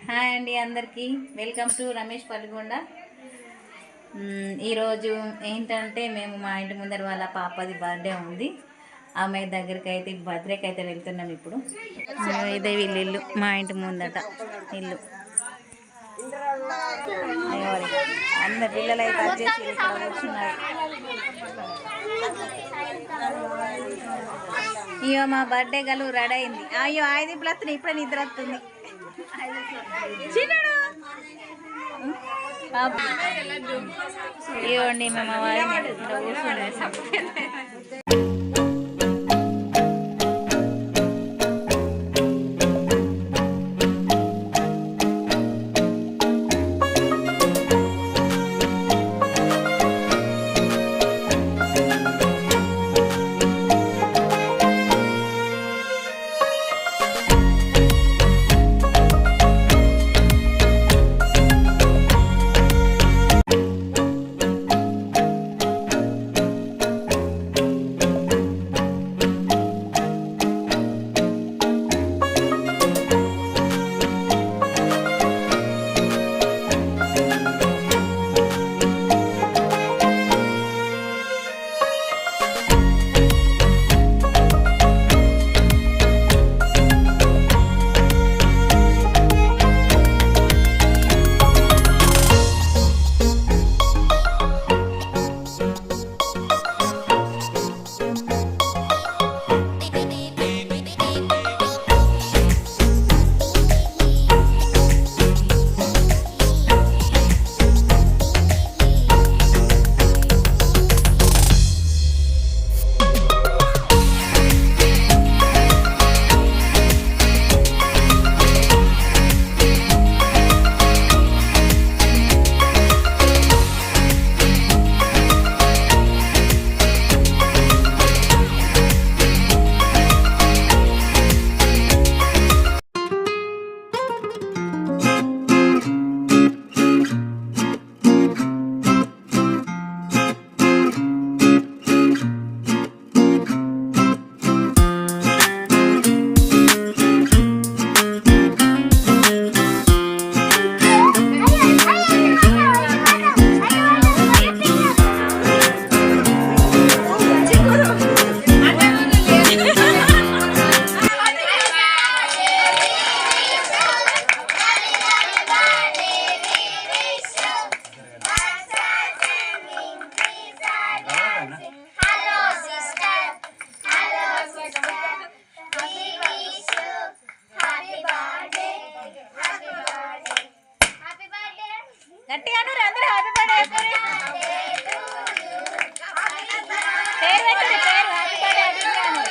Hi అండి అందరికీ welcome to Ramesh Palligonda. ఈరోజు ఏంటంటే మేము మా ఇంటి ముందర వాళ్ళ పాపది బర్త్డే ఉంది. ఆమె దగ్గరికి అయితే బర్త్డేకి అయితే వెళ్తున్నాం. ఇప్పుడు ఇదే వీళ్ళ ఇల్లు, మా ఇంటి ముందట ఇల్లు. అందరు పిల్లలు అయితే వచ్చేసి ఇక్కడ కూర్చున్నారు. అయ్యో మా బర్త్డే గలు రెడీ అయింది. అయ్యో 5 ప్లస్ ఇప్పుడే నిద్ర వస్తుంది. ఇవ్వండి మా వారిని కూర్చుని. గట్టిగాను అందరూ హ్యాపీ బర్త్డే పేరు పెట్టండి. పేరు హ్యాపీ బర్త్డే అభిజ్ఞాను.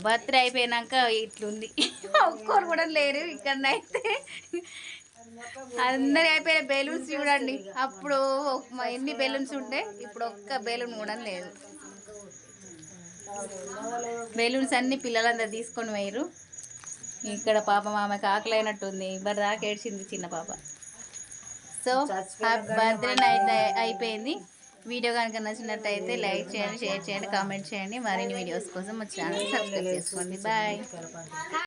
బర్త్డే అయిపోయినాక ఇట్లుంది. ఒక్కరు కూడా లేరు ఇక్కడనైతే. అందరు అయిపోయిన బెలూన్స్ చూడండి. అప్పుడు ఎన్ని బెలూన్స్ ఉంటే ఇప్పుడు ఒక్క బెలూన్ కూడా లేదు. బెలూన్స్ అన్ని పిల్లలందరూ తీసుకొని పోయారు. ఇక్కడ పాప ఆమెకు ఆకలి అయినట్టుంది. ఇబ్బరు దాకా ఏడ్చింది చిన్న పాప. సో బర్త్డే నైట్ అయిపోయింది. వీడియో కనుక నచ్చినట్టయితే లైక్ చేయండి, షేర్ చేయండి, కామెంట్ చేయండి. మరిన్ని వీడియోస్ కోసం మా ఛానల్ సబ్స్క్రైబ్ చేసుకోండి. బాయ్.